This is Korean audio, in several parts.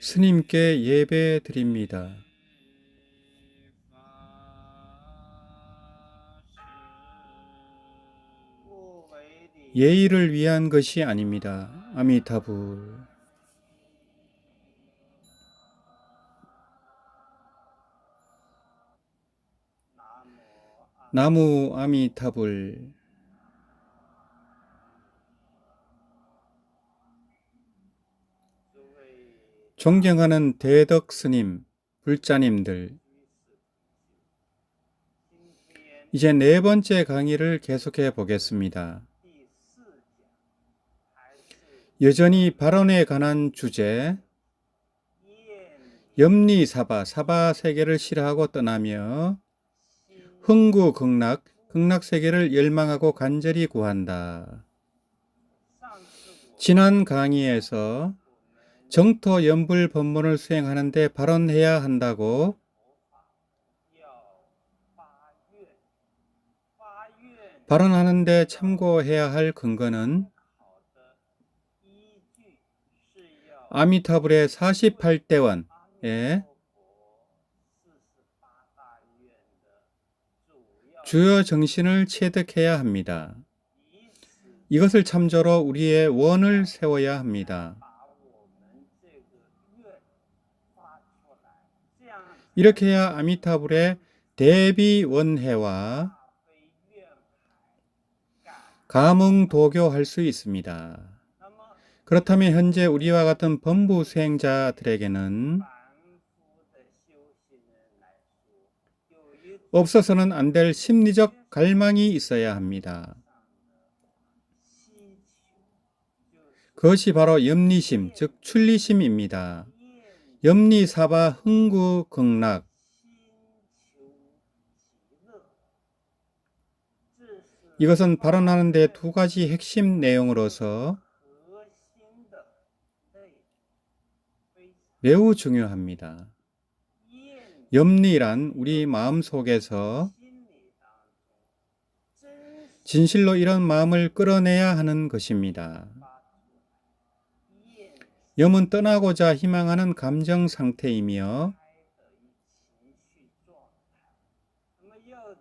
스님께 예배 드립니다. 예의를 위한 것이 아닙니다. 아미타불. 나무 아미타불. 존경하는 대덕 스님, 불자님들, 이제 네 번째 강의를 계속해 보겠습니다. 여전히 발언에 관한 주제, 염리사바, 사바세계를 싫어하고 떠나며 흥구극락, 극락세계를 열망하고 간절히 구한다. 지난 강의에서 정토 연불 법문을 수행하는데 발언해야 한다고 발언하는데 참고해야 할 근거는 아미타불의 48대원의 주요 정신을 체득해야 합니다. 이것을 참조로 우리의 원을 세워야 합니다. 이렇게 해야 아미타불의 대비원해와 감응도교할 수 있습니다. 그렇다면 현재 우리와 같은 범부 수행자들에게는 없어서는 안 될 심리적 갈망이 있어야 합니다. 그것이 바로 염리심, 즉 출리심입니다. 염리사바 흥구극락. 이것은 발언하는 데 두 가지 핵심 내용으로서 매우 중요합니다. 염리란 우리 마음속에서 진실로 이런 마음을 끌어내야 하는 것입니다. 염은 떠나고자 희망하는 감정 상태이며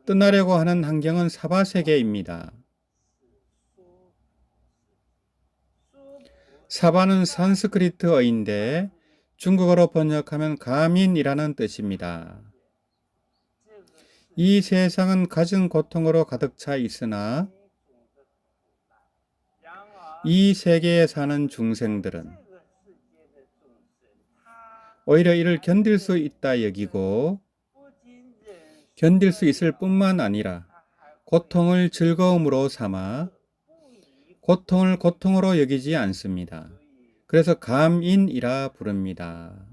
떠나려고 하는 환경은 사바세계입니다. 사바는 산스크리트어인데 중국어로 번역하면 감인이라는 뜻입니다. 이 세상은 갖은 고통으로 가득 차 있으나 이 세계에 사는 중생들은 오히려 이를 견딜 수 있다 여기고 견딜 수 있을 뿐만 아니라 고통을 즐거움으로 삼아 고통을 고통으로 여기지 않습니다. 그래서 감인이라 부릅니다.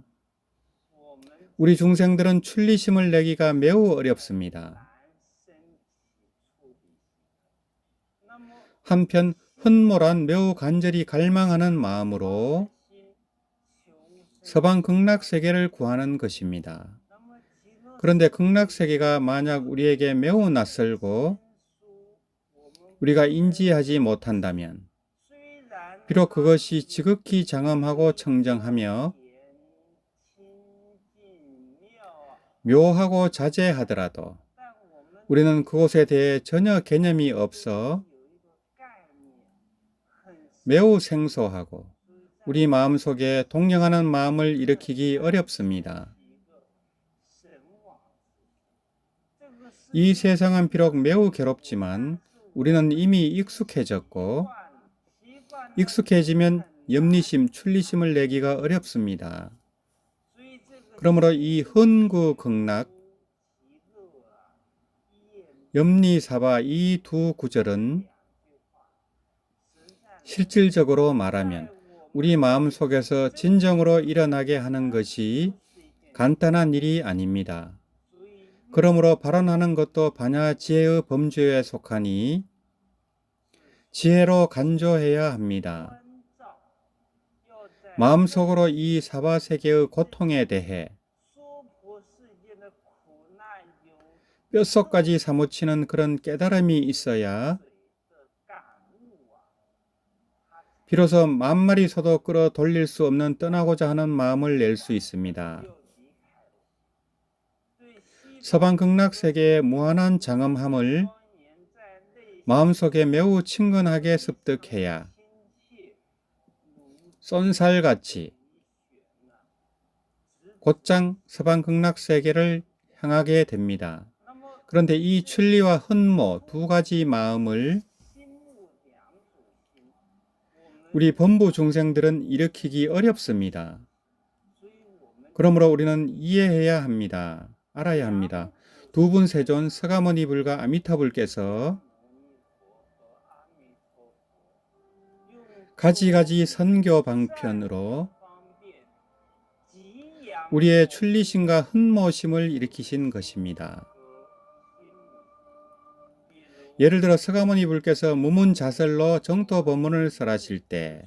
우리 중생들은 출리심을 내기가 매우 어렵습니다. 한편 hun모란 매우 간절히 갈망하는 마음으로 서방 극락세계를 구하는 것입니다. 그런데 극락세계가 만약 우리에게 매우 낯설고 우리가 인지하지 못한다면 비록 그것이 지극히 장엄하고 청정하며 묘하고 자제하더라도 우리는 그곳에 대해 전혀 개념이 없어 매우 생소하고 우리 마음속에 동경하는 마음을 일으키기 어렵습니다. 이 세상은 비록 매우 괴롭지만 우리는 이미 익숙해졌고 익숙해지면 염리심, 출리심을 내기가 어렵습니다. 그러므로 이 흥구극락, 염리사바 이 두 구절은 실질적으로 말하면 우리 마음속에서 진정으로 일어나게 하는 것이 간단한 일이 아닙니다. 그러므로 발언하는 것도 반야지혜의 범주에 속하니 지혜로 간조해야 합니다. 마음속으로 이 사바세계의 고통에 대해 뼛속까지 사무치는 그런 깨달음이 있어야 비로소 만마리 소도 끌어돌릴 수 없는 떠나고자 하는 마음을 낼 수 있습니다. 서방 극락 세계의 무한한 장엄함을 마음속에 매우 친근하게 습득해야 쏜살같이 곧장 서방 극락 세계를 향하게 됩니다. 그런데 이 출리와 흠모 두 가지 마음을 우리 범부 중생들은 일으키기 어렵습니다. 그러므로 우리는 이해해야 합니다. 알아야 합니다. 두 분 세존 서가모니 불과 아미타불께서 가지가지 선교 방편으로 우리의 출리심과 흠모심을 일으키신 것입니다. 예를 들어 서가모니 불께서 무문자설로 정토 법문을 설하실 때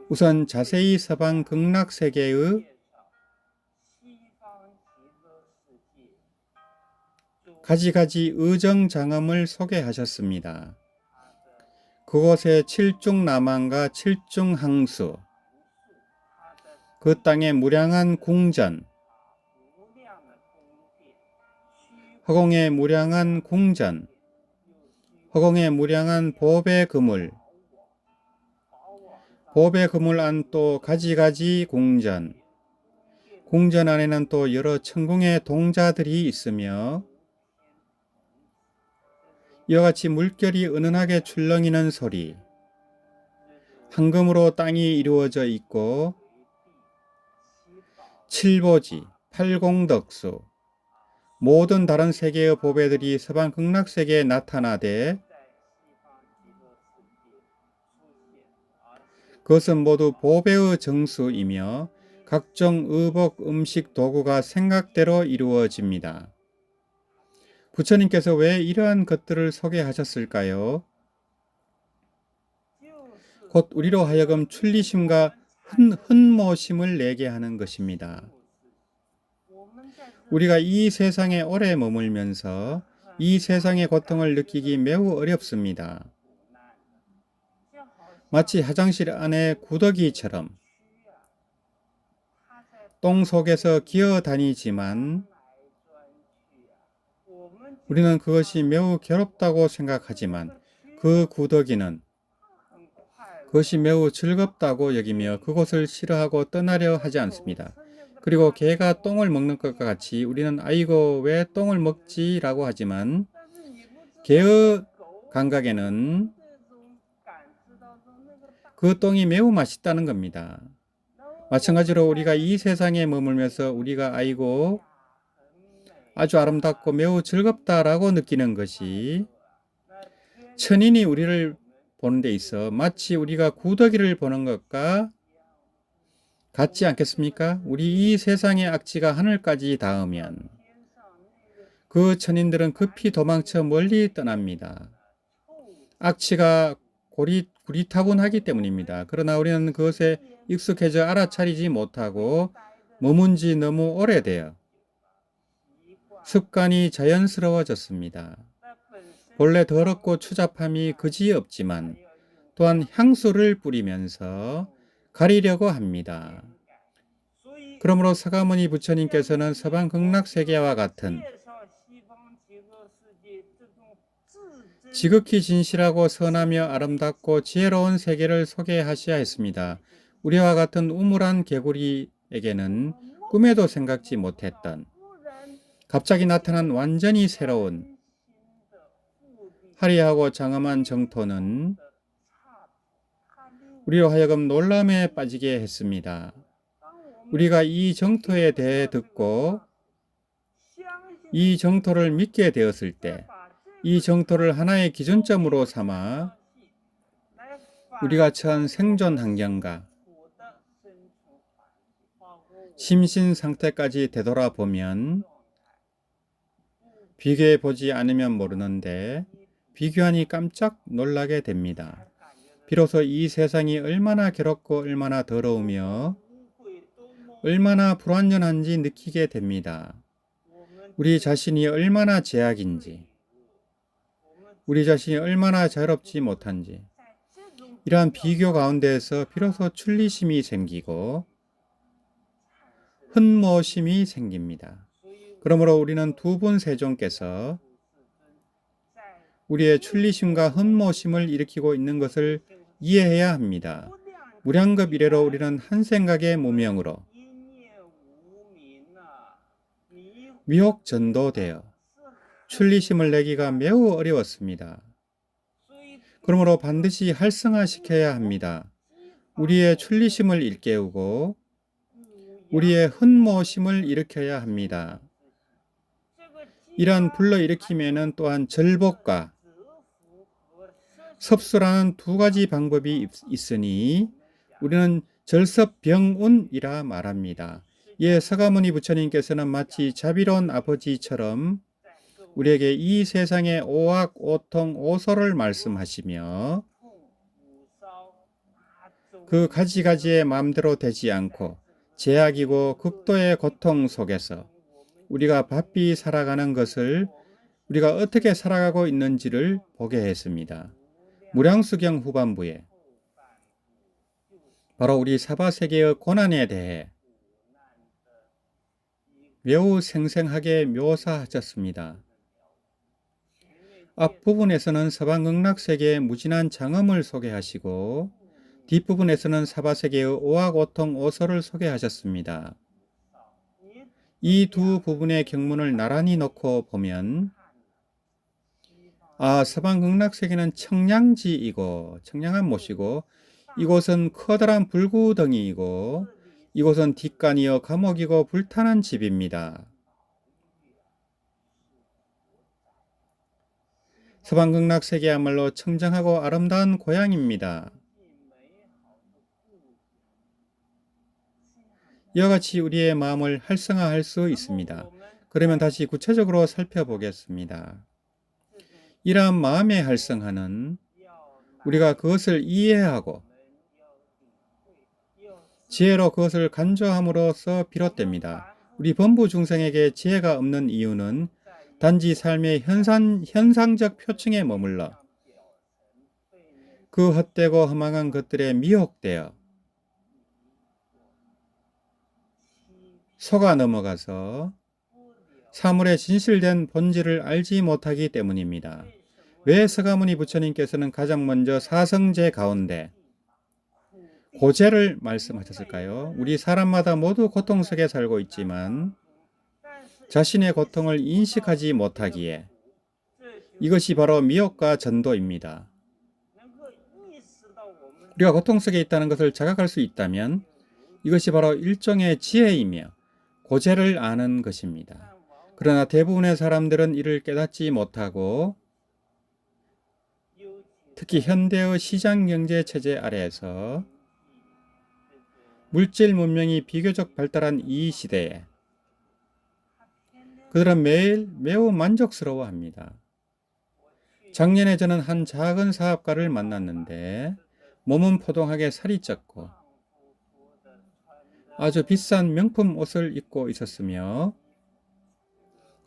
우선 자세히 서방 극락 세계의 가지가지 의정장엄을 소개하셨습니다. 그곳의 칠중남한과 칠중항수, 그 땅의 무량한 궁전, 허공의 무량한 궁전, 허공의 무량한 보배 그물, 보배 그물 안 또 가지가지 궁전, 궁전 안에는 또 여러 천궁의 동자들이 있으며 이와 같이 물결이 은은하게 출렁이는 소리, 황금으로 땅이 이루어져 있고 칠보지, 팔공덕수, 모든 다른 세계의 보배들이 서방 극락 세계에 나타나되 그것은 모두 보배의 정수이며 각종 의복, 음식, 도구가 생각대로 이루어집니다. 부처님께서 왜 이러한 것들을 소개하셨을까요? 곧 우리로 하여금 출리심과 흠모심을 내게 하는 것입니다. 우리가 이 세상에 오래 머물면서 이 세상의 고통을 느끼기 매우 어렵습니다. 마치 화장실 안에 구더기처럼 똥 속에서 기어다니지만 우리는 그것이 매우 괴롭다고 생각하지만 그 구더기는 그것이 매우 즐겁다고 여기며 그곳을 싫어하고 떠나려 하지 않습니다. 그리고 개가 똥을 먹는 것과 같이 우리는 아이고 왜 똥을 먹지? 라고 하지만 개의 감각에는 그 똥이 매우 맛있다는 겁니다. 마찬가지로 우리가 이 세상에 머물면서 우리가 아이고 아주 아름답고 매우 즐겁다라고 느끼는 것이 천인이 우리를 보는 데 있어 마치 우리가 구더기를 보는 것과 같지 않겠습니까? 우리 이 세상의 악취가 하늘까지 닿으면 그 천인들은 급히 도망쳐 멀리 떠납니다. 악취가 구리타분하기 때문입니다. 그러나 우리는 그것에 익숙해져 알아차리지 못하고 머문 지 너무 오래되어 습관이 자연스러워졌습니다. 본래 더럽고 추잡함이 그지없지만 또한 향수를 뿌리면서 가리려고 합니다. 그러므로 서가모니 부처님께서는 서방 극락 세계와 같은 지극히 진실하고 선하며 아름답고 지혜로운 세계를 소개하셔야 했습니다. 우리와 같은 우물한 개구리에게는 꿈에도 생각지 못했던 갑자기 나타난 완전히 새로운 화려하고 장엄한 정토는 우리로 하여금 놀람에 빠지게 했습니다. 우리가 이 정토에 대해 듣고 이 정토를 믿게 되었을 때 이 정토를 하나의 기준점으로 삼아 우리가 처한 생존 환경과 심신 상태까지 되돌아보면 비교해 보지 않으면 모르는데 비교하니 깜짝 놀라게 됩니다. 비로소 이 세상이 얼마나 괴롭고 얼마나 더러우며 얼마나 불완전한지 느끼게 됩니다. 우리 자신이 얼마나 죄악인지, 우리 자신이 얼마나 자유롭지 못한지, 이러한 비교 가운데에서 비로소 출리심이 생기고 흠모심이 생깁니다. 그러므로 우리는 두 분 세존께서 우리의 출리심과 흠모심을 일으키고 있는 것을 이해해야 합니다. 무량겁 이래로 우리는 한 생각의 무명으로 미혹 전도되어 출리심을 내기가 매우 어려웠습니다. 그러므로 반드시 활성화시켜야 합니다. 우리의 출리심을 일깨우고 우리의 흠모심을 일으켜야 합니다. 이러한 불러일으킴에는 또한 절복과 섭수라는 두 가지 방법이 있으니 우리는 절섭병운이라 말합니다. 이에 서가모니 부처님께서는 마치 자비로운 아버지처럼 우리에게 이 세상의 오악, 오통, 오소를 말씀하시며 그 가지가지의 마음대로 되지 않고 제약이고 극도의 고통 속에서 우리가 바삐 살아가는 것을 우리가 어떻게 살아가고 있는지를 보게 했습니다. 무량수경 후반부에 바로 우리 사바세계의 고난에 대해 매우 생생하게 묘사하셨습니다. 앞부분에서는 서방극락세계의 무진한 장엄을 소개하시고 뒷부분에서는 사바세계의 오악오통 오소를 소개하셨습니다. 이 두 부분의 경문을 나란히 놓고 보면 서방극락세계는 청량지이고 청량한 못이고 이곳은 커다란 불구덩이이고 이곳은 뒷간이여 감옥이고 불타는 집입니다. 서방극락세계야말로 청정하고 아름다운 고향입니다. 이와 같이 우리의 마음을 활성화할 수 있습니다. 그러면 다시 구체적으로 살펴보겠습니다. 이러한 마음의 활성화는 우리가 그것을 이해하고 지혜로 그것을 간조함으로써 비롯됩니다. 우리 범부 중생에게 지혜가 없는 이유는 단지 삶의 현상적 표층에 머물러 그 헛되고 허망한 것들에 미혹되어 속아 넘어가서 사물의 진실된 본질을 알지 못하기 때문입니다. 왜 서가모니 부처님께서는 가장 먼저 사성제 가운데 고제를 말씀하셨을까요? 우리 사람마다 모두 고통 속에 살고 있지만 자신의 고통을 인식하지 못하기에 이것이 바로 미혹과 전도입니다. 우리가 고통 속에 있다는 것을 자각할 수 있다면 이것이 바로 일종의 지혜이며 고제를 아는 것입니다. 그러나 대부분의 사람들은 이를 깨닫지 못하고 특히 현대의 시장경제 체제 아래에서 물질 문명이 비교적 발달한 이 시대에 그들은 매일 매우 만족스러워합니다. 작년에 저는 한 작은 사업가를 만났는데 몸은 포동하게 살이 쪘고 아주 비싼 명품 옷을 입고 있었으며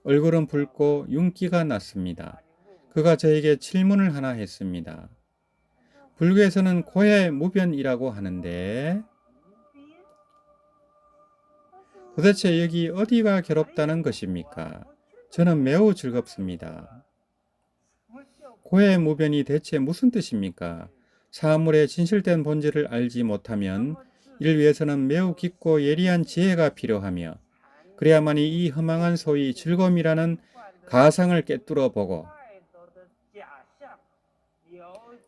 얼굴은 붉고 윤기가 났습니다. 그가 저에게 질문을 하나 했습니다. 불교에서는 고해무변이라고 하는데 도대체 여기 어디가 괴롭다는 것입니까? 저는 매우 즐겁습니다. 고해무변이 대체 무슨 뜻입니까? 사물의 진실된 본질을 알지 못하면 이를 위해서는 매우 깊고 예리한 지혜가 필요하며 그래야만이 이 허망한 소위 즐거움이라는 가상을 꿰뚫어 보고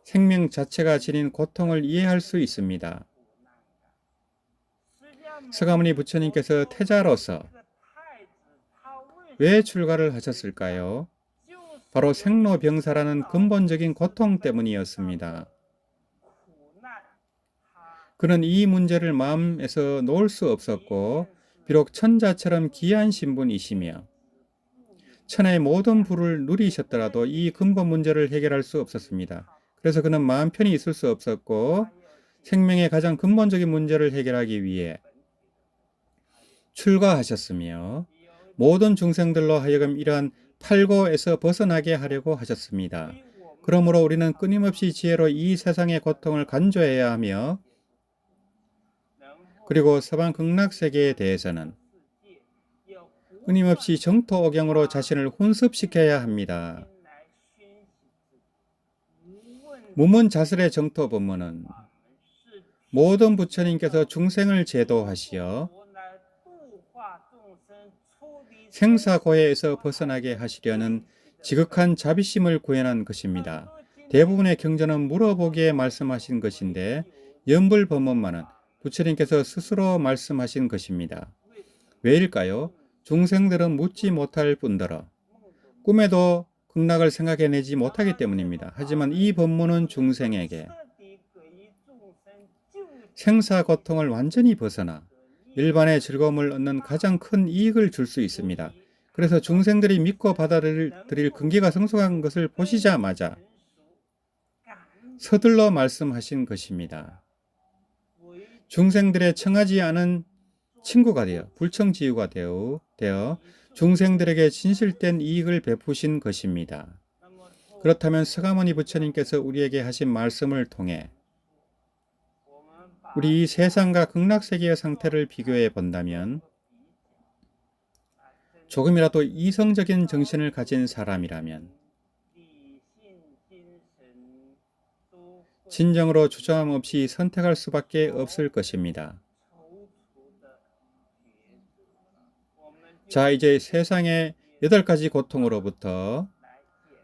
생명 자체가 지닌 고통을 이해할 수 있습니다. 서가모니 부처님께서 태자로서 왜 출가를 하셨을까요? 바로 생로병사라는 근본적인 고통 때문이었습니다. 그는 이 문제를 마음에서 놓을 수 없었고 비록 천자처럼 귀한 신분이시며 천하의 모든 부를 누리셨더라도 이 근본 문제를 해결할 수 없었습니다. 그래서 그는 마음 편히 있을 수 없었고 생명의 가장 근본적인 문제를 해결하기 위해 출가하셨으며 모든 중생들로 하여금 이러한 팔고에서 벗어나게 하려고 하셨습니다. 그러므로 우리는 끊임없이 지혜로 이 세상의 고통을 간조해야 하며, 그리고 서방 극락세계에 대해서는 끊임없이 정토오경으로 자신을 혼습시켜야 합니다. 무문자설의 정토 법문은 모든 부처님께서 중생을 제도하시어 생사고해에서 벗어나게 하시려는 지극한 자비심을 구현한 것입니다. 대부분의 경전은 물어보기에 말씀하신 것인데 연불법문만은 부처님께서 스스로 말씀하신 것입니다. 왜일까요? 중생들은 묻지 못할 뿐더러 꿈에도 극락을 생각해내지 못하기 때문입니다. 하지만 이 법문은 중생에게 생사 고통을 완전히 벗어나 일반의 즐거움을 얻는 가장 큰 이익을 줄 수 있습니다. 그래서 중생들이 믿고 받아들일 근기가 성숙한 것을 보시자마자 서둘러 말씀하신 것입니다. 중생들의 청하지 않은 친구가 되어 불청지유가 되어 중생들에게 진실된 이익을 베푸신 것입니다. 그렇다면 서가모니 부처님께서 우리에게 하신 말씀을 통해 우리 이 세상과 극락세계의 상태를 비교해 본다면 조금이라도 이성적인 정신을 가진 사람이라면 진정으로 주저함 없이 선택할 수밖에 없을 것입니다. 자, 이제 세상의 8가지 고통으로부터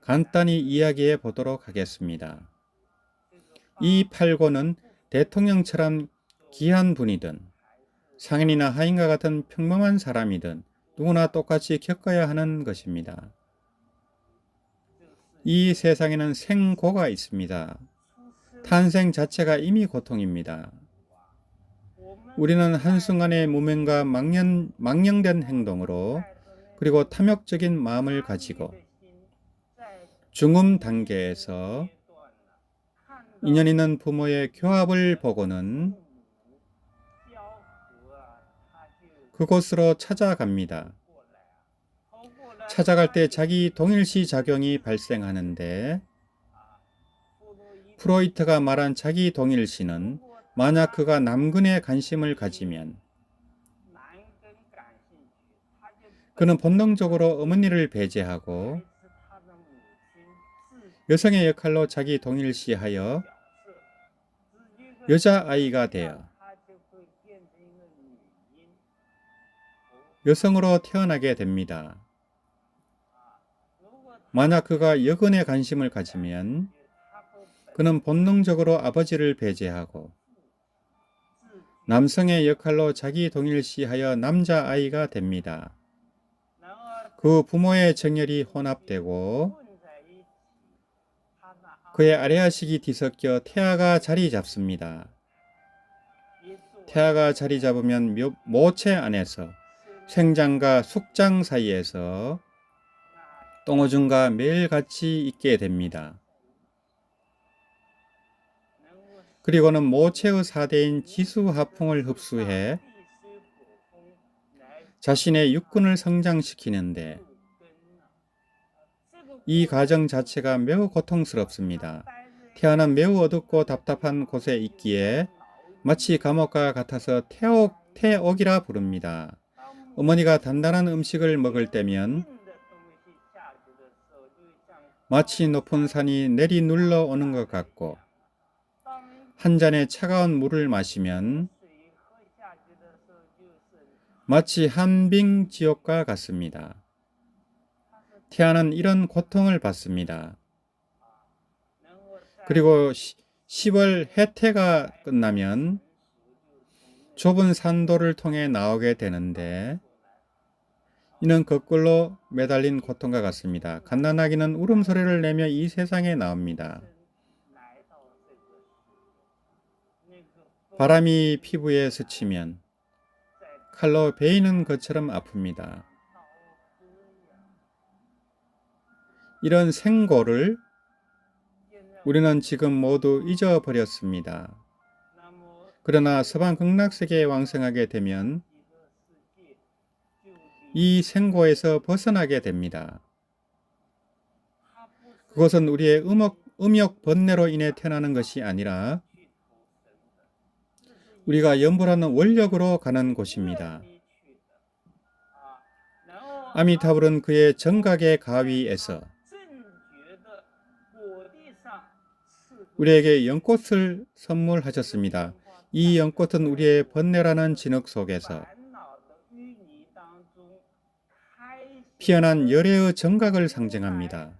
간단히 이야기해 보도록 하겠습니다. 이 8고는 대통령처럼 귀한 분이든 상인이나 하인과 같은 평범한 사람이든 누구나 똑같이 겪어야 하는 것입니다. 이 세상에는 생고가 있습니다. 탄생 자체가 이미 고통입니다. 우리는 한순간의 무명과 망령된 행동으로 그리고 탐욕적인 마음을 가지고 중음 단계에서 인연 있는 부모의 교합을 보고는 그곳으로 찾아갑니다. 찾아갈 때 자기 동일시 작용이 발생하는데 프로이트가 말한 자기 동일시는 만약 그가 남근에 관심을 가지면 그는 본능적으로 어머니를 배제하고 여성의 역할로 자기 동일시하여 여자아이가 되어 여성으로 태어나게 됩니다. 만약 그가 여근에 관심을 가지면 그는 본능적으로 아버지를 배제하고 남성의 역할로 자기 동일시하여 남자아이가 됩니다. 그 부모의 정열이 혼합되고 그의 아래아식이 뒤섞여 태아가 자리 잡습니다. 태아가 자리 잡으면 모체 안에서 생장과 숙장 사이에서 똥오줌과 매일 같이 있게 됩니다. 그리고는 모체의 4대인 지수하풍을 흡수해 자신의 육근을 성장시키는데 이 과정 자체가 매우 고통스럽습니다. 태아는 매우 어둡고 답답한 곳에 있기에 마치 감옥과 같아서 태옥이라 부릅니다. 어머니가 단단한 음식을 먹을 때면 마치 높은 산이 내리 눌러 오는 것 같고 한 잔의 차가운 물을 마시면 마치 한빙 지옥과 같습니다. 태아는 이런 고통을 받습니다. 그리고 10월 해태가 끝나면 좁은 산도를 통해 나오게 되는데 이는 거꾸로 매달린 고통과 같습니다. 갓난아기는 울음소리를 내며 이 세상에 나옵니다. 바람이 피부에 스치면 칼로 베이는 것처럼 아픕니다. 이런 생고를 우리는 지금 모두 잊어버렸습니다. 그러나 서방 극락세계에 왕생하게 되면 이 생고에서 벗어나게 됩니다. 그것은 우리의 음욕 번뇌로 인해 태어나는 것이 아니라 우리가 염불하는 원력으로 가는 곳입니다. 아미타불은 그의 정각의 가위에서 우리에게 연꽃을 선물하셨습니다. 이 연꽃은 우리의 번뇌라는 진흙 속에서 피어난 열애의 정각을 상징합니다.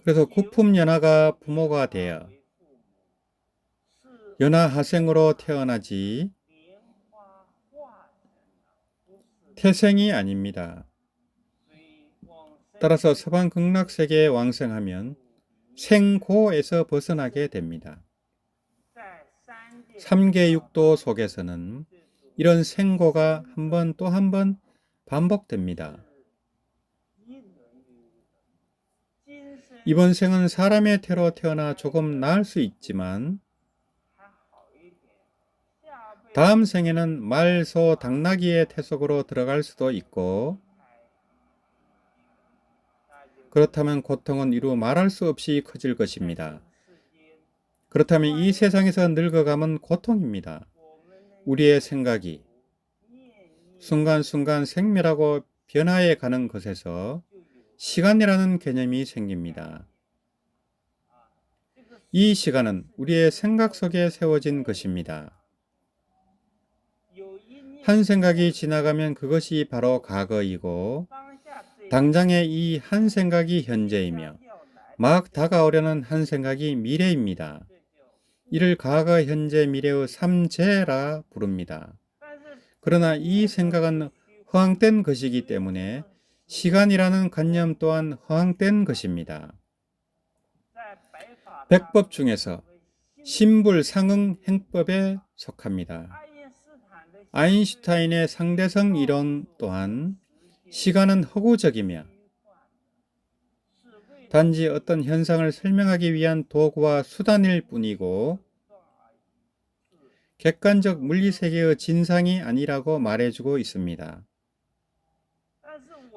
그래서 구품연하가 부모가 되어 연하하생으로 태어나지 태생이 아닙니다. 따라서 서방극락세계에 왕생하면 생고에서 벗어나게 됩니다. 3계 육도 속에서는 이런 생고가 한 번 또 한 번 반복됩니다. 이번 생은 사람의 태로 태어나 조금 나을 수 있지만 다음 생에는 말, 소, 당나귀의 태속으로 들어갈 수도 있고 그렇다면 고통은 이루 말할 수 없이 커질 것입니다. 그렇다면 이 세상에서 늙어가면 고통입니다. 우리의 생각이 순간순간 생멸하고 변화해 가는 것에서 시간이라는 개념이 생깁니다. 이 시간은 우리의 생각 속에 세워진 것입니다. 한 생각이 지나가면 그것이 바로 과거이고 당장의 이 한 생각이 현재이며 막 다가오려는 한 생각이 미래입니다. 이를 과거, 현재, 미래의 삼재라 부릅니다. 그러나 이 생각은 허황된 것이기 때문에 시간이라는 관념 또한 허황된 것입니다. 백법 중에서 신불상응 행법에 속합니다. 아인슈타인의 상대성 이론 또한 시간은 허구적이며 단지 어떤 현상을 설명하기 위한 도구와 수단일 뿐이고 객관적 물리세계의 진상이 아니라고 말해주고 있습니다.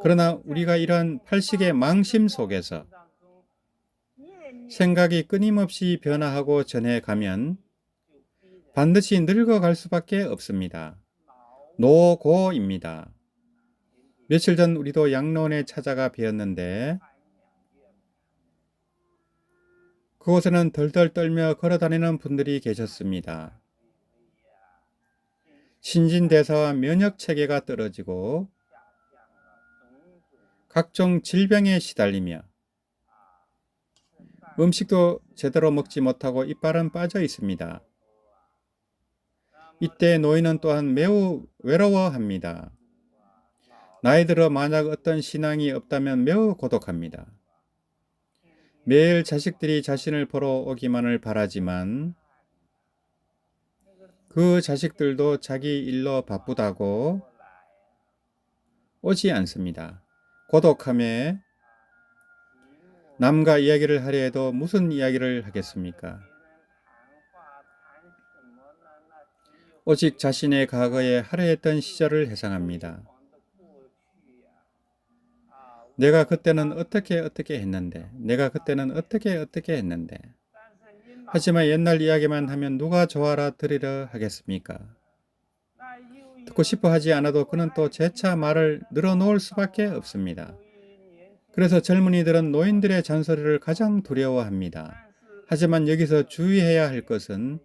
그러나 우리가 이러한 팔식의 망심 속에서 생각이 끊임없이 변화하고 전해가면 반드시 늙어갈 수밖에 없습니다. 노고입니다. 며칠 전 우리도 양로원에 찾아가 뵈었는데 그곳에는 덜덜 떨며 걸어다니는 분들이 계셨습니다. 신진대사와 면역체계가 떨어지고 각종 질병에 시달리며 음식도 제대로 먹지 못하고 이빨은 빠져 있습니다. 이때 노인은 또한 매우 외로워합니다. 나이 들어 만약 어떤 신앙이 없다면 매우 고독합니다. 매일 자식들이 자신을 보러 오기만을 바라지만 그 자식들도 자기 일로 바쁘다고 오지 않습니다. 고독함에 남과 이야기를 하려 해도 무슨 이야기를 하겠습니까? 오직 자신의 과거에 하려 했던 시절을 회상합니다. 내가 그때는 어떻게 했는데, 내가 그때는 어떻게 했는데. 하지만 옛날 이야기만 하면 누가 좋아라 들으려 하겠습니까? 듣고 싶어 하지 않아도 그는 또 재차 말을 늘어놓을 수밖에 없습니다. 그래서 젊은이들은 노인들의 잔소리를 가장 두려워합니다. 하지만 여기서 주의해야 할 것은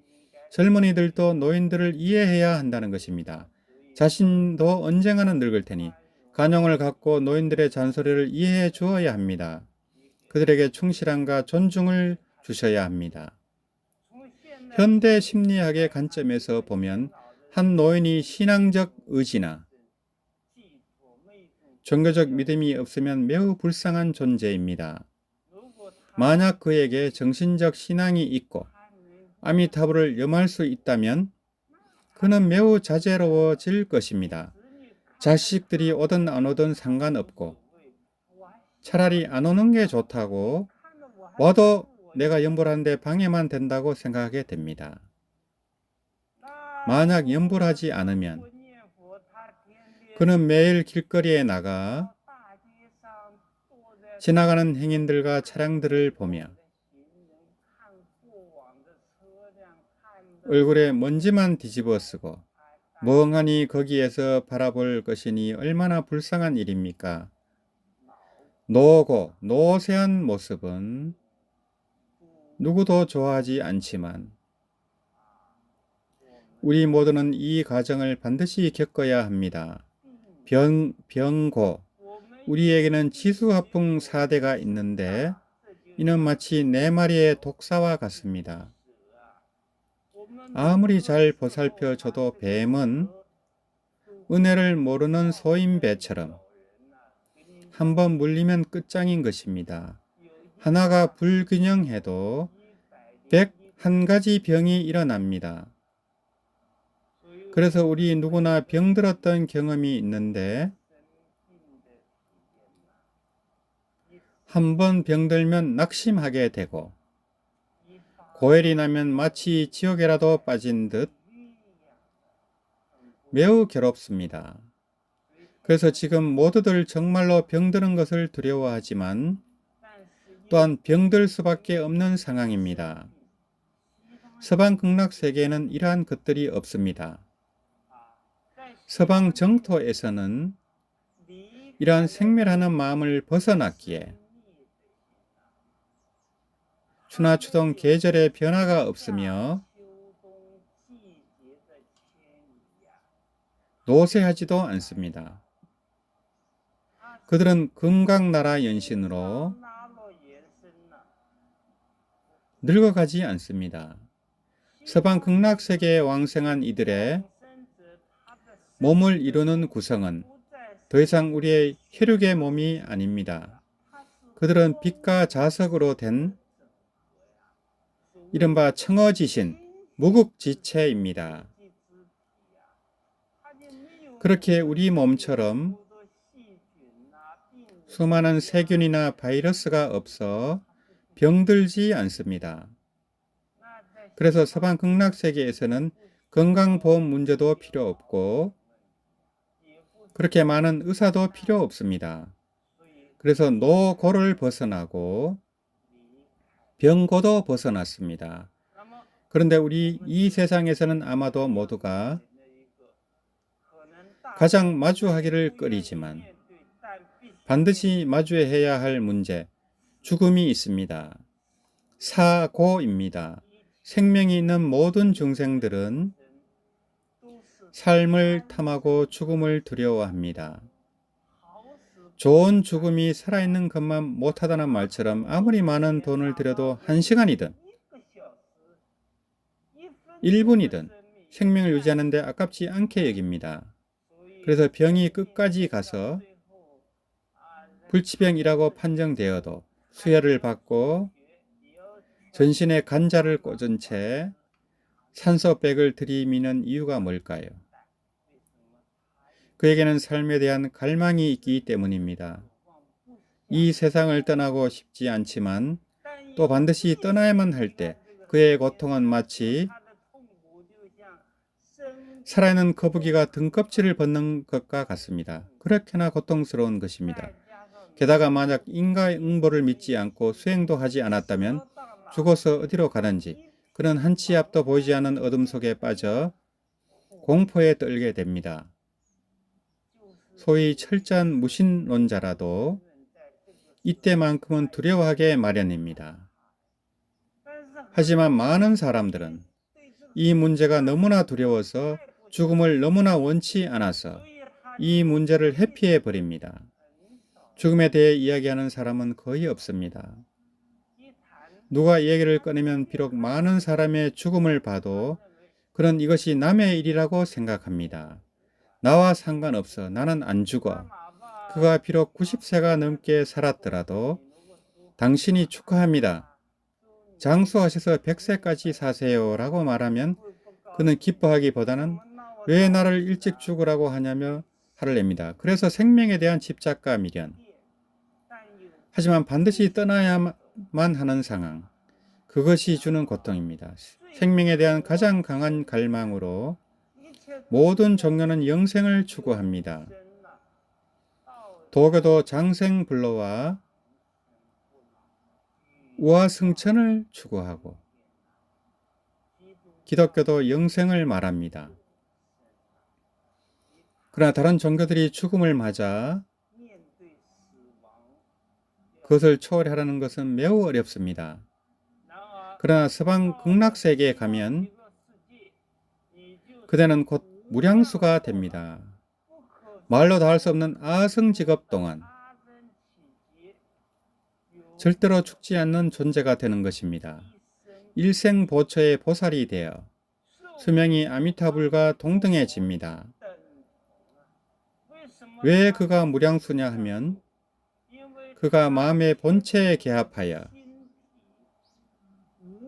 젊은이들도 노인들을 이해해야 한다는 것입니다. 자신도 언젠가는 늙을 테니 간용을 갖고 노인들의 잔소리를 이해해 주어야 합니다. 그들에게 충실함과 존중을 주셔야 합니다. 현대 심리학의 관점에서 보면 한 노인이 신앙적 의지나 종교적 믿음이 없으면 매우 불쌍한 존재입니다. 만약 그에게 정신적 신앙이 있고 아미타불을 염할 수 있다면 그는 매우 자제로워질 것입니다. 자식들이 오든 안 오든 상관없고 차라리 안 오는 게 좋다고 와도 내가 염불하는데 방해만 된다고 생각하게 됩니다. 만약 염불하지 않으면 그는 매일 길거리에 나가 지나가는 행인들과 차량들을 보며 얼굴에 먼지만 뒤집어 쓰고 멍하니 거기에서 바라볼 것이니 얼마나 불쌍한 일입니까? 노고 노쇠한 모습은 누구도 좋아하지 않지만 우리 모두는 이 과정을 반드시 겪어야 합니다. 병고 우리에게는 지수화풍 4대가 있는데 이는 마치 4마리의 독사와 같습니다. 아무리 잘 보살펴줘도 뱀은 은혜를 모르는 소인배처럼 한번 물리면 끝장인 것입니다. 하나가 불균형해도 101가지 병이 일어납니다. 그래서 우리 누구나 병들었던 경험이 있는데 한번 병들면 낙심하게 되고 고열이 나면 마치 지옥에라도 빠진 듯 매우 괴롭습니다. 그래서 지금 모두들 정말로 병드는 것을 두려워하지만 또한 병들 수밖에 없는 상황입니다. 서방 극락 세계에는 이러한 것들이 없습니다. 서방 정토에서는 이러한 생멸하는 마음을 벗어났기에 추나추동 계절의 변화가 없으며 노쇠하지도 않습니다. 그들은 금강나라 연신으로 늙어가지 않습니다. 서방 극락세계에 왕생한 이들의 몸을 이루는 구성은 더 이상 우리의 혈육의 몸이 아닙니다. 그들은 빛과 자석으로 된 이른바 청어지신, 무국지체입니다. 그렇게 우리 몸처럼 수많은 세균이나 바이러스가 없어 병들지 않습니다. 그래서 서방 극락세계에서는 건강보험 문제도 필요 없고 그렇게 많은 의사도 필요 없습니다. 그래서 노고를 벗어나고 병고도 벗어났습니다. 그런데 우리 이 세상에서는 아마도 모두가 가장 마주하기를 꺼리지만 반드시 마주해야 할 문제, 죽음이 있습니다. 사고입니다. 생명이 있는 모든 중생들은 삶을 탐하고 죽음을 두려워합니다. 좋은 죽음이 살아있는 것만 못하다는 말처럼 아무리 많은 돈을 들여도 1시간이든 1분이든 생명을 유지하는 데 아깝지 않게 여깁니다. 그래서 병이 끝까지 가서 불치병이라고 판정되어도 수혈을 받고 전신에 관자를 꽂은 채 산소백을 들이미는 이유가 뭘까요? 그에게는 삶에 대한 갈망이 있기 때문입니다. 이 세상을 떠나고 싶지 않지만 또 반드시 떠나야만 할 때 그의 고통은 마치 살아있는 거북이가 등껍질을 벗는 것과 같습니다. 그렇게나 고통스러운 것입니다. 게다가 만약 인과응보를 믿지 않고 수행도 하지 않았다면 죽어서 어디로 가는지 그는 한 치 앞도 보이지 않는 어둠 속에 빠져 공포에 떨게 됩니다. 소위 철저한 무신론자라도 이때만큼은 두려워하게 마련입니다. 하지만 많은 사람들은 이 문제가 너무나 두려워서 죽음을 너무나 원치 않아서 이 문제를 회피해 버립니다. 죽음에 대해 이야기하는 사람은 거의 없습니다. 누가 얘기를 꺼내면 비록 많은 사람의 죽음을 봐도 그는 이것이 남의 일이라고 생각합니다. 나와 상관없어. 나는 안 죽어. 그가 비록 90세가 넘게 살았더라도 당신이 축하합니다. 장수하셔서 100세까지 사세요 라고 말하면 그는 기뻐하기보다는 왜 나를 일찍 죽으라고 하냐며 화를 냅니다. 그래서 생명에 대한 집착과 미련. 하지만 반드시 떠나야만 하는 상황. 그것이 주는 고통입니다. 생명에 대한 가장 강한 갈망으로 모든 종교는 영생을 추구합니다. 도교도 장생불로와 우화승천을 추구하고 기독교도 영생을 말합니다. 그러나 다른 종교들이 죽음을 맞아 그것을 초월하려는 것은 매우 어렵습니다. 그러나 서방 극락세계에 가면 그대는 곧 무량수가 됩니다. 말로 다 할 수 없는 아성직업 동안 절대로 죽지 않는 존재가 되는 것입니다. 일생보초의 보살이 되어 수명이 아미타불과 동등해집니다. 왜 그가 무량수냐 하면 그가 마음의 본체에 개합하여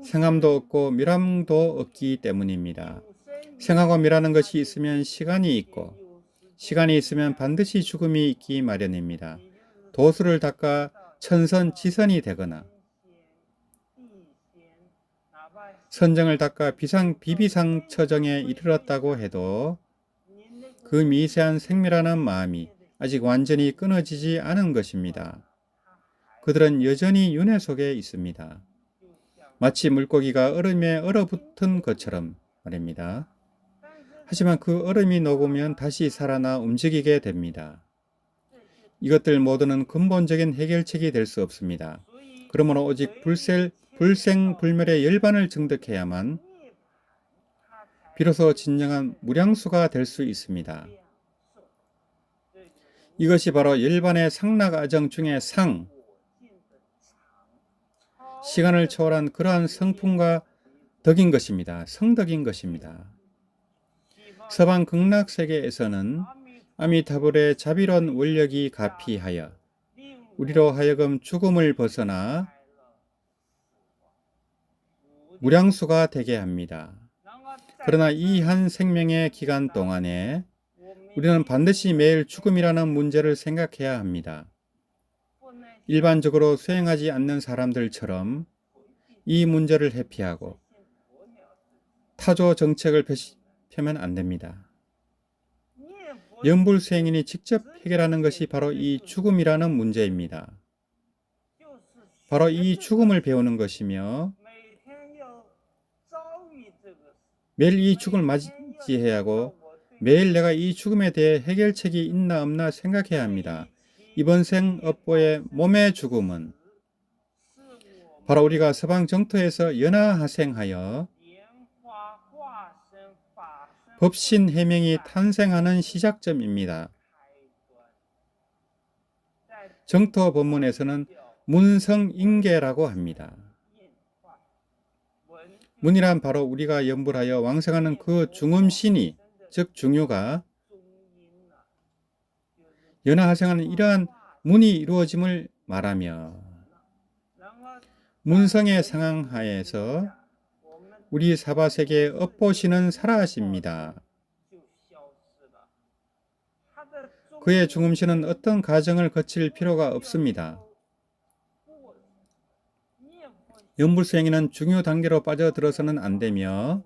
생함도 없고 미람도 없기 때문입니다. 생하고 미라는 것이 있으면 시간이 있고 시간이 있으면 반드시 죽음이 있기 마련입니다. 도수를 닦아 천선지선이 되거나 선정을 닦아 비비상처정에 이르렀다고 해도 그 미세한 생미라는 마음이 아직 완전히 끊어지지 않은 것입니다. 그들은 여전히 윤회 속에 있습니다. 마치 물고기가 얼음에 얼어붙은 것처럼 말입니다. 하지만 그 얼음이 녹으면 다시 살아나 움직이게 됩니다. 이것들 모두는 근본적인 해결책이 될 수 없습니다. 그러므로 오직 불생불멸의 열반을 증득해야만 비로소 진정한 무량수가 될 수 있습니다. 이것이 바로 열반의 상락아정 중의 상, 시간을 초월한 그러한 성품과 덕인 것입니다. 성덕인 것입니다. 서방 극락세계에서는 아미타불의 자비로운 원력이 가피하여 우리로 하여금 죽음을 벗어나 무량수가 되게 합니다. 그러나 이 한 생명의 기간 동안에 우리는 반드시 매일 죽음이라는 문제를 생각해야 합니다. 일반적으로 수행하지 않는 사람들처럼 이 문제를 회피하고 타조 정책을 펴면 안 됩니다. 염불수행인이 직접 해결하는 것이 바로 이 죽음이라는 문제입니다. 바로 이 죽음을 배우는 것이며 매일 이 죽음을 맞이해야 하고 매일 내가 이 죽음에 대해 해결책이 있나 없나 생각해야 합니다. 이번 생 업보의 몸의 죽음은 바로 우리가 서방 정토에서 연하하생하여 법신 해명이 탄생하는 시작점입니다. 정토 법문에서는 문성인계라고 합니다. 문이란 바로 우리가 염불하여 왕생하는 그 중음신이, 즉 중유가 연하하생하는 이러한 문이 이루어짐을 말하며 문성의 상황하에서 우리 사바세계의 업보신은 사라집니다. 그의 중음신은 어떤 과정을 거칠 필요가 없습니다. 염불수행인은 중요 단계로 빠져들어서는 안 되며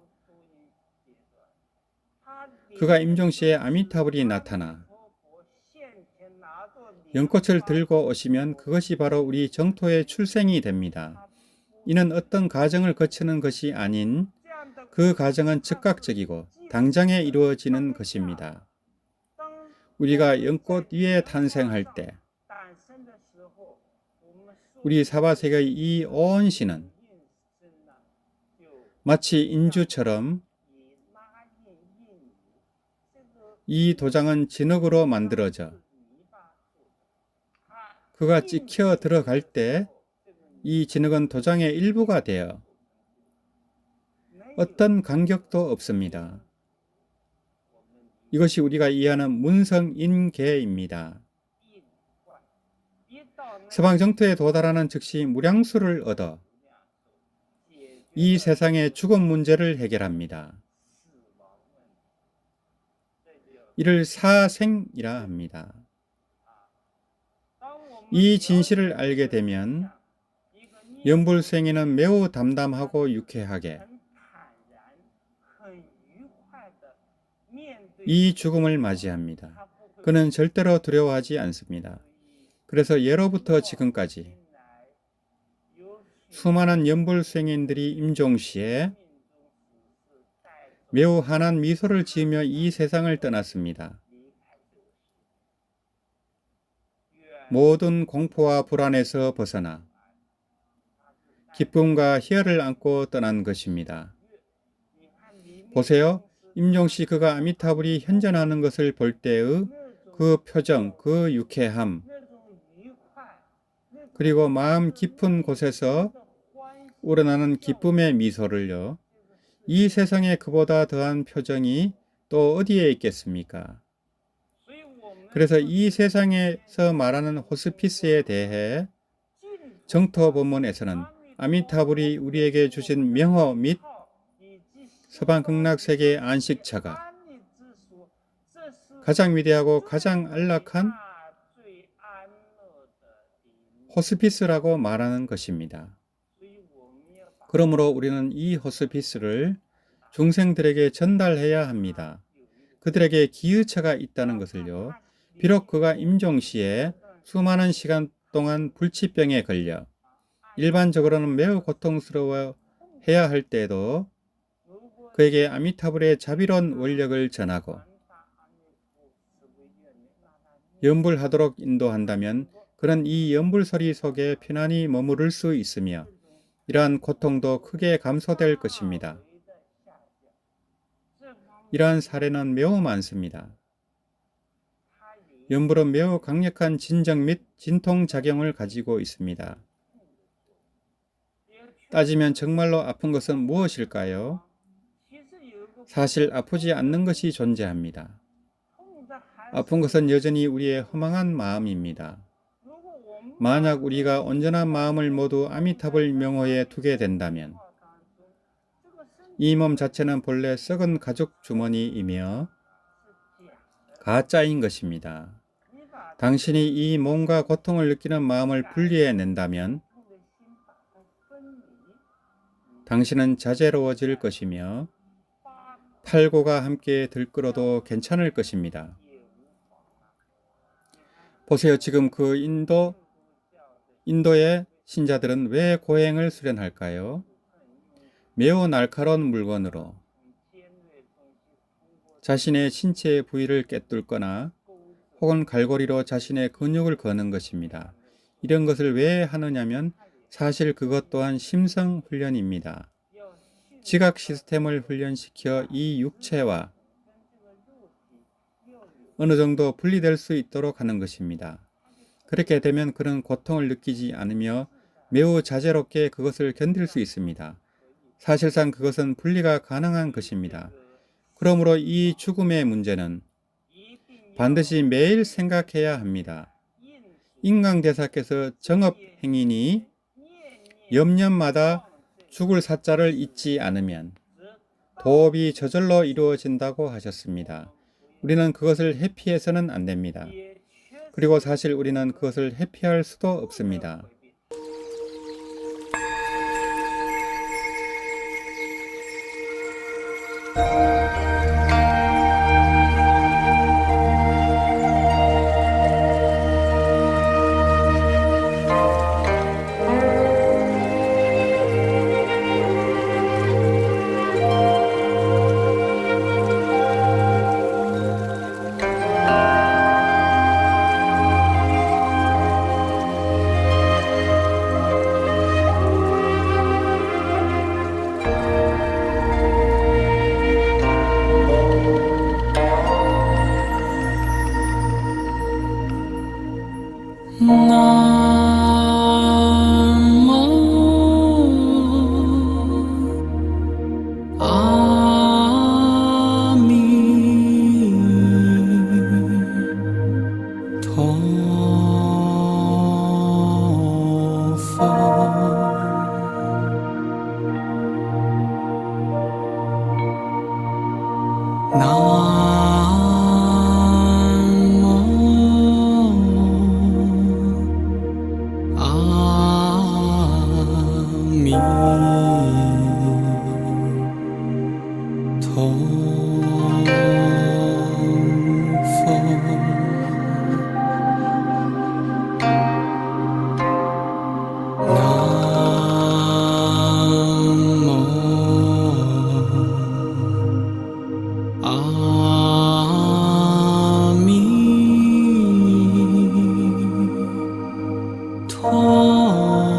그가 임종시에 아미타불이 나타나 연꽃을 들고 오시면 그것이 바로 우리 정토의 출생이 됩니다. 이는 어떤 과정을 거치는 것이 아닌 그 과정은 즉각적이고 당장에 이루어지는 것입니다. 우리가 연꽃 위에 탄생할 때 우리 사바세계의 이 온 신은 마치 인주처럼 이 도장은 진흙으로 만들어져 그가 찍혀 들어갈 때 이 진흙은 도장의 일부가 되어 어떤 간격도 없습니다. 이것이 우리가 이해하는 문성인계입니다. 서방 정토에 도달하는 즉시 무량수를 얻어 이 세상의 죽음 문제를 해결합니다. 이를 사생이라 합니다. 이 진실을 알게 되면 염불수행인은 매우 담담하고 유쾌하게 이 죽음을 맞이합니다. 그는 절대로 두려워하지 않습니다. 그래서 예로부터 지금까지 수많은 연불수행인들이 임종시에 매우 환한 미소를 지으며 이 세상을 떠났습니다. 모든 공포와 불안에서 벗어나 기쁨과 희열을 안고 떠난 것입니다. 보세요. 임종시 그가 아미타불이 현존하는 것을 볼 때의 그 표정, 그 유쾌함, 그리고 마음 깊은 곳에서 우러나는 기쁨의 미소를요. 이 세상에 그보다 더한 표정이 또 어디에 있겠습니까? 그래서 이 세상에서 말하는 호스피스에 대해 정토 본문에서는 아미타불이 우리에게 주신 명호 및 서방 극락세계의 안식처가 가장 위대하고 가장 안락한 호스피스라고 말하는 것입니다. 그러므로 우리는 이 호스피스를 중생들에게 전달해야 합니다. 그들에게 기의처가 있다는 것을요. 비록 그가 임종시에 수많은 시간 동안 불치병에 걸려 일반적으로는 매우 고통스러워 해야 할 때에도 그에게 아미타불의 자비로운 원력을 전하고 염불하도록 인도한다면 그는 이 염불소리 속에 편안히 머무를 수 있으며 이러한 고통도 크게 감소될 것입니다. 이러한 사례는 매우 많습니다. 염불은 매우 강력한 진정 및 진통작용을 가지고 있습니다. 따지면 정말로 아픈 것은 무엇일까요? 사실 아프지 않는 것이 존재합니다. 아픈 것은 여전히 우리의 허망한 마음입니다. 만약 우리가 온전한 마음을 모두 아미타불 명호에 두게 된다면 이 몸 자체는 본래 썩은 가죽 주머니이며 가짜인 것입니다. 당신이 이 몸과 고통을 느끼는 마음을 분리해낸다면 당신은 자재로워질 것이며 팔고가 함께 들끓어도 괜찮을 것입니다. 보세요. 지금 그 인도의 신자들은 왜 고행을 수련할까요? 매우 날카로운 물건으로 자신의 신체 부위를 꿰뚫거나 혹은 갈고리로 자신의 근육을 거는 것입니다. 이런 것을 왜 하느냐면 사실 그것 또한 심성 훈련입니다. 지각 시스템을 훈련시켜 이 육체와 어느 정도 분리될 수 있도록 하는 것입니다. 그렇게 되면 그는 고통을 느끼지 않으며 매우 자제롭게 그것을 견딜 수 있습니다. 사실상 그것은 분리가 가능한 것입니다. 그러므로 이 죽음의 문제는 반드시 매일 생각해야 합니다. 인강대사께서 정업행인이 염년마다 죽을 사자를 잊지 않으면 도업이 저절로 이루어진다고 하셨습니다. 우리는 그것을 회피해서는 안 됩니다. 그리고 사실 우리는 그것을 회피할 수도 없습니다. 너